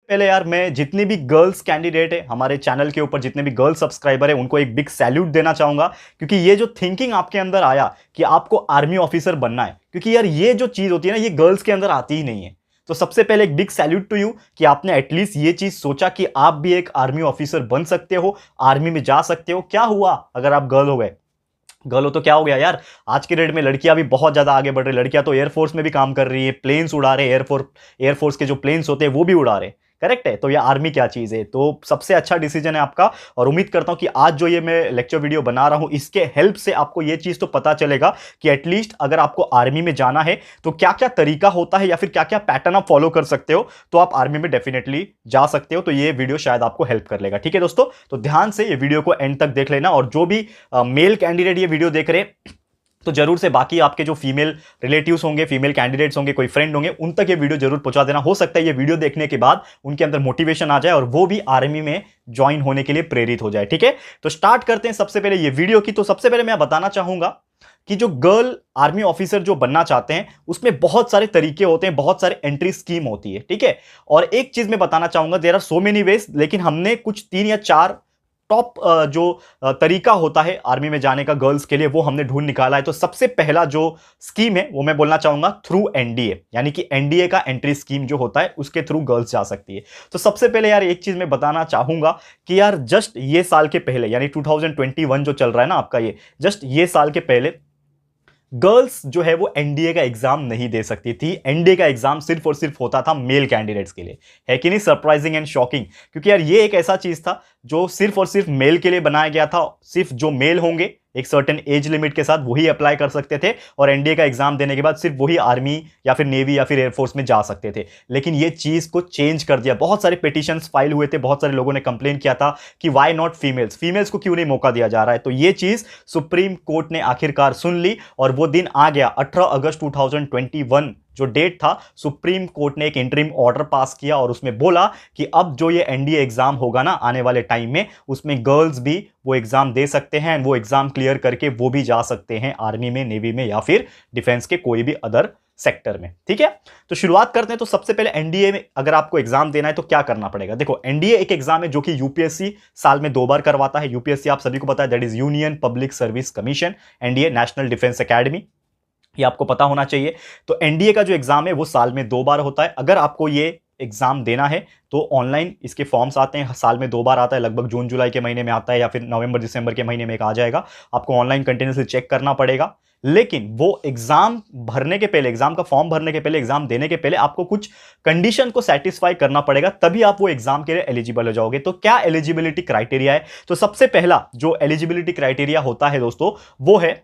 पहले यार मैं जितनी भी गर्ल्स कैंडिडेट है हमारे चैनल के ऊपर, जितने भी गर्ल सब्सक्राइबर है, उनको एक बिग सैल्यूट देना चाहूंगा। क्योंकि ये जो थिंकिंग आपके अंदर आया कि आपको आर्मी ऑफिसर बनना है, क्योंकि यार ये जो चीज होती है ना, ये गर्ल्स के अंदर आती ही नहीं है। तो सबसे पहले एक बिग सैल्यूट टू यू कि आपने एटलीस्ट ये चीज सोचा कि आप भी एक आर्मी ऑफिसर बन सकते हो, आर्मी में जा सकते हो। क्या हुआ अगर आप गर्ल हो गए? गर्ल हो तो क्या हो गया यार, आज के डेट में लड़कियां भी बहुत ज्यादा आगे बढ़ रही। लड़कियां तो एयरफोर्स में भी काम कर रही है, प्लेन्स उड़ा रहे, एयरफोर्स के जो प्लेन्स होते हैं वो भी उड़ा रहे। करेक्ट है। तो ये आर्मी क्या चीज है, तो सबसे अच्छा डिसीजन है आपका। और उम्मीद करता हूं कि आज जो ये मैं लेक्चर वीडियो बना रहा हूं, इसके हेल्प से आपको ये चीज तो पता चलेगा कि एटलीस्ट अगर आपको आर्मी में जाना है तो क्या क्या तरीका होता है या फिर क्या क्या पैटर्न आप फॉलो कर सकते हो, तो आप आर्मी में डेफिनेटली जा सकते हो। तो ये वीडियो शायद आपको हेल्प कर लेगा। ठीक है दोस्तों, तो ध्यान से ये वीडियो को एंड तक देख लेना। और जो भी मेल कैंडिडेट ये वीडियो देख रहे हैं, तो जरूर से बाकी आपके जो फीमेल रिलेटिव्स होंगे, फीमेल कैंडिडेट्स होंगे, कोई फ्रेंड होंगे, उन तक ये वीडियो जरूर पहुंचा देना। हो सकता है ये वीडियो देखने के बाद उनके अंदर मोटिवेशन आ जाए और वो भी आर्मी में ज्वाइन होने के लिए प्रेरित हो जाए। ठीक है, तो स्टार्ट करते हैं सबसे पहले ये वीडियो की। तो सबसे पहले मैं बताना चाहूंगा कि जो गर्ल आर्मी ऑफिसर जो बनना चाहते हैं, उसमें बहुत सारे तरीके होते हैं, बहुत सारे एंट्री स्कीम होती है। ठीक है, और एक चीज मैं बताना चाहूंगा, there are so many ways, लेकिन हमने कुछ 3 या 4 टॉप जो तरीका होता है आर्मी में जाने का गर्ल्स के लिए, वो हमने ढूंढ निकाला है। तो सबसे पहला जो स्कीम है वो मैं बोलना चाहूंगा थ्रू एनडीए, यानी कि एनडीए का एंट्री स्कीम जो होता है उसके थ्रू गर्ल्स जा सकती है। तो सबसे पहले यार एक चीज मैं बताना चाहूंगा कि यार जस्ट ये साल के पहले, यानी 2021 जो चल रहा है ना आपका, ये जस्ट ये साल के पहले गर्ल्स जो है वो एनडीए का एग्जाम नहीं दे सकती थी। एनडीए का एग्जाम सिर्फ और सिर्फ होता था मेल कैंडिडेट्स के लिए। है कि नहीं सरप्राइजिंग एंड शॉकिंग? क्योंकि यार ये एक ऐसा चीज था जो सिर्फ और सिर्फ मेल के लिए बनाया गया था। सिर्फ जो मेल होंगे एक सर्टेन एज लिमिट के साथ वही अप्लाई कर सकते थे, और एनडीए का एग्जाम देने के बाद सिर्फ वही आर्मी या फिर नेवी या फिर एयरफोर्स में जा सकते थे। लेकिन ये चीज को चेंज कर दिया। बहुत सारे पिटीशंस फाइल हुए थे, बहुत सारे लोगों ने कंप्लेन किया था कि व्हाई नॉट फीमेल्स, फीमेल्स को क्यों नहीं मौका दिया जा रहा है। तो ये चीज सुप्रीम कोर्ट ने आखिरकार सुन ली और वो दिन आ गया 18 अगस्त 2021 जो डेट था। सुप्रीम कोर्ट ने एक इंटरिम ऑर्डर पास किया और उसमें बोला कि अब जो ये एनडीए एग्जाम होगा ना आने वाले टाइम में, उसमें गर्ल्स भी वो एग्जाम दे सकते हैं। वो एग्जाम क्लियर करके वो भी जा सकते हैं आर्मी में, नेवी में या फिर डिफेंस के कोई भी अदर सेक्टर में। ठीक है, तो शुरुआत करते हैं। तो सबसे पहले एनडीए में अगर आपको एग्जाम देना है तो क्या करना पड़ेगा? देखो, एनडीए एक एग्जाम है जो कि यूपीएससी साल में 2 बार करवाता है। यूपीएससी आप सभी को पता है, that is union public service commission. NDA national defence academy, ये आपको पता होना चाहिए। तो एनडीए का जो एग्जाम है वो साल में 2 बार होता है। अगर आपको ये एग्जाम देना है तो ऑनलाइन इसके फॉर्म्स आते हैं, साल में 2 बार आता है, लगभग जून जुलाई के महीने में आता है या फिर नवंबर दिसंबर के महीने में एक आ जाएगा। आपको ऑनलाइन कंटिन्यूसली चेक करना पड़ेगा। लेकिन वो एग्जाम भरने के पहले, एग्जाम का फॉर्म भरने के पहले, एग्जाम देने के पहले आपको कुछ कंडीशन को सेटिस्फाई करना पड़ेगा, तभी आप वो एग्जाम के लिए एलिजिबल हो जाओगे। तो क्या एलिजिबिलिटी क्राइटेरिया है? तो सबसे पहला जो एलिजिबिलिटी क्राइटेरिया होता है दोस्तों, वो है,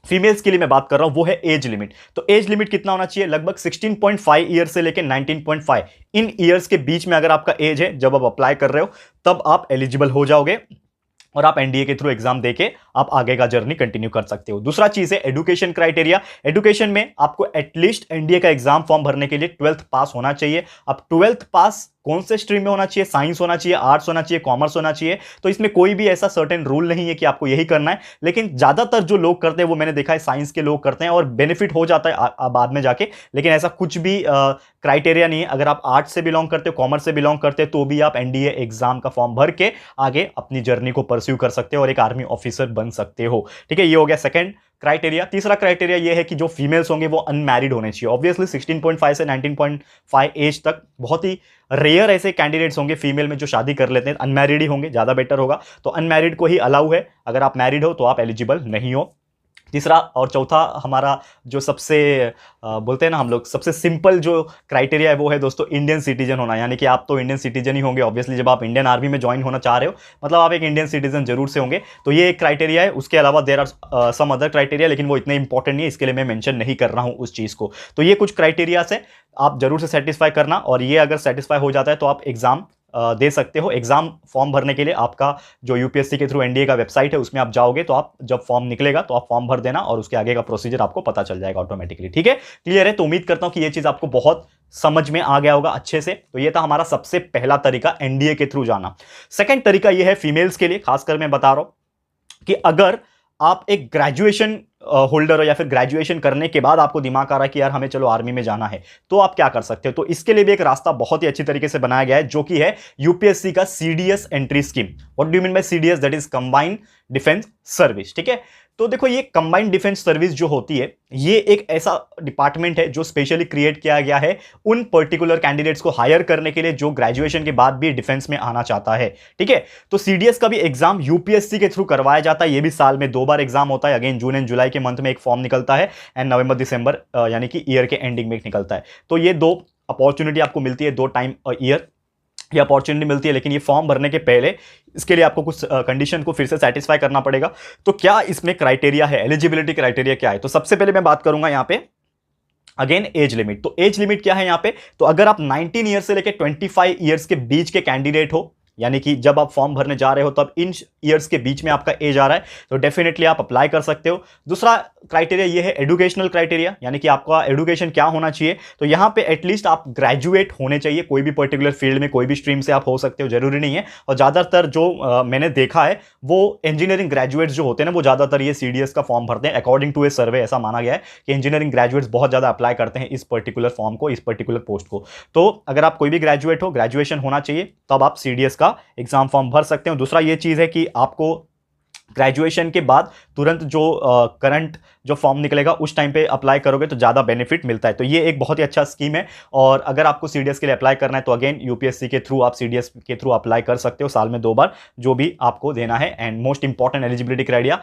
फीमेल्स के लिए मैं बात कर रहा हूं, वो है एज लिमिट। तो एज लिमिट कितना होना चाहिए? लगभग 16.5 ईयर से लेकर 19.5 इन ईयर्स के बीच में अगर आपका एज है जब आप अप्लाई कर रहे हो, तब आप एलिजिबल हो जाओगे और आप एनडीए के थ्रू एग्जाम देके आप आगे का जर्नी कंटिन्यू कर सकते हो। दूसरा चीज है एजुकेशन क्राइटेरिया। एजुकेशन में आपको एटलीस्ट एनडीए का एग्जाम फॉर्म भरने के लिए 12th पास होना चाहिए। अब 12th पास कौन से स्ट्रीम में होना चाहिए? साइंस होना चाहिए, आर्ट्स होना चाहिए, कॉमर्स होना चाहिए। तो इसमें कोई भी ऐसा सर्टेन रूल नहीं है कि आपको यही करना है, लेकिन ज्यादातर जो लोग करते हैं वो मैंने देखा है साइंस के लोग करते हैं और बेनिफिट हो जाता है बाद में जाके। लेकिन ऐसा कुछ भी क्राइटेरिया नहीं है। अगर आप आर्ट्स से बिलोंग करते हो, कॉमर्स से बिलोंग करते हो, तो भी आप एनडीए एग्जाम का फॉर्म भर के आगे अपनी जर्नी को परस्यू कर सकते हो और एक आर्मी ऑफिसर बन सकते हो। ठीक है, ये हो गया सेकंड क्राइटेरिया। तीसरा क्राइटेरिया ये है कि जो फीमेल्स होंगे वो अनमैरिड होने चाहिए। ऑब्वियसली 16.5 से 19.5 एज तक बहुत ही रेयर ऐसे कैंडिडेट्स होंगे फीमेल में जो शादी कर लेते हैं, अनमैरिड ही होंगे, ज्यादा बेटर होगा। तो अनमैरिड को ही अलाउ है, अगर आप मैरिड हो तो आप एलिजिबल नहीं हो। तीसरा और चौथा हमारा जो सबसे बोलते हैं ना हम लोग, सबसे सिंपल जो क्राइटेरिया है वो है दोस्तों इंडियन सिटीजन होना। यानी कि आप तो इंडियन सिटीजन ही होंगे ऑब्वियसली, जब आप इंडियन आर्मी में ज्वाइन होना चाह रहे हो, मतलब आप एक इंडियन सिटीजन जरूर से होंगे। तो ये एक क्राइटेरिया है। उसके अलावा there are some other criteria, लेकिन वो इतने इंपॉर्टेंट नहीं है, इसके लिए मैं मेंशन नहीं कर रहा हूं उस चीज को। तो ये कुछ क्राइटेरिया है, आप जरूर से सेटिस्फाई करना, और ये अगर सेटिस्फाई हो जाता है तो आप एग्जाम दे सकते हो। एग्जाम फॉर्म भरने के लिए आपका जो यूपीएससी के थ्रू एनडीए का वेबसाइट है उसमें आप जाओगे, तो आप जब फॉर्म निकलेगा तो आप फॉर्म भर देना और उसके आगे का प्रोसीजर आपको पता चल जाएगा ऑटोमेटिकली। ठीक है, क्लियर है? तो उम्मीद करता हूं कि ये चीज आपको बहुत समझ में आ गया होगा अच्छे से। तो ये था हमारा सबसे पहला तरीका, एनडीए के थ्रू जाना। सेकंड तरीका ये है फीमेल्स के लिए, खासकर मैं बता रहा हूं कि अगर आप एक ग्रेजुएशन होल्डर हो या फिर ग्रेजुएशन करने के बाद आपको दिमाग आ रहा है कि यार हमें चलो आर्मी में जाना है, तो आप क्या कर सकते हो? तो इसके लिए भी एक रास्ता बहुत ही अच्छी तरीके से बनाया गया है, जो कि है यूपीएससी का CDS entry scheme. What do you mean by CDS? That is combined defence service. ठीक है, तो देखो ये कंबाइंड डिफेंस सर्विस जो होती है, ये एक ऐसा डिपार्टमेंट है जो स्पेशली क्रिएट किया गया है उन पर्टिकुलर कैंडिडेट्स को हायर करने के लिए जो ग्रेजुएशन के बाद भी डिफेंस में आना चाहता है। ठीक है, तो सीडीएस का भी एग्जाम यूपीएससी के थ्रू करवाया जाता है। ये भी साल में 2 बार एग्जाम होता है। अगेन जून एंड जुलाई के मंथ में एक फॉर्म निकलता है एंड नवंबर दिसंबर यानी कि ईयर के एंडिंग में एक निकलता है। तो ये 2 अपॉर्चुनिटी आपको मिलती है, 2 टाइम ईयर ये अपॉर्चुनिटी मिलती है। लेकिन ये फॉर्म भरने के पहले इसके लिए आपको कुछ कंडीशन को फिर से सेटिस्फाई करना पड़ेगा। तो क्या इसमें क्राइटेरिया है, एलिजिबिलिटी क्राइटेरिया क्या है? तो सबसे पहले मैं बात करूंगा यहाँ पे अगेन एज लिमिट। तो एज लिमिट क्या है यहाँ पे? तो अगर आप 19 ईयर से लेकर 25 ईयर्स के बीच के कैंडिडेट हो, यानी कि जब आप फॉर्म भरने जा रहे हो तब इन ईयर्स के बीच में आपका एज आ रहा है, तो डेफिनेटली आप अप्लाई कर सकते हो। दूसरा क्राइटेरिया ये है एजुकेशनल क्राइटेरिया, यानी कि आपका एजुकेशन क्या होना चाहिए? तो यहां पे एटलीस्ट आप ग्रेजुएट होने चाहिए, कोई भी पर्टिकुलर फील्ड में, कोई भी स्ट्रीम से आप हो सकते हो, जरूरी नहीं है। और ज्यादातर जो मैंने देखा है वो इंजीनियरिंग ग्रेजुएट्स जो होते हैं ना, वो ज्यादातर ये सीडीएस का फॉर्म भरते हैं। अकॉर्डिंग टू ए सर्वे ऐसा माना गया है कि इंजीनियरिंग ग्रेजुएट्स बहुत ज्यादा अप्लाई करते हैं इस पर्टिकुलर फॉर्म को, इस पर्टिकुलर पोस्ट को। तो अगर आप कोई भी ग्रेजुएट हो, ग्रेजुएशन होना चाहिए, तब आप सीडीएस का एग्जाम फॉर्म भर सकते हो। दूसरा ये चीज है कि आपको ग्रेजुएशन के बाद तुरंत जो करंट जो फॉर्म निकलेगा उस टाइम पे अप्लाई करोगे तो ज़्यादा बेनिफिट मिलता है। तो ये एक बहुत ही अच्छा स्कीम है। और अगर आपको सीडीएस के लिए अप्लाई करना है तो अगेन यूपीएससी के थ्रू आप सीडीएस के थ्रू अप्लाई कर सकते हो, साल में 2 बार जो भी आपको देना है। And most important eligibility criteria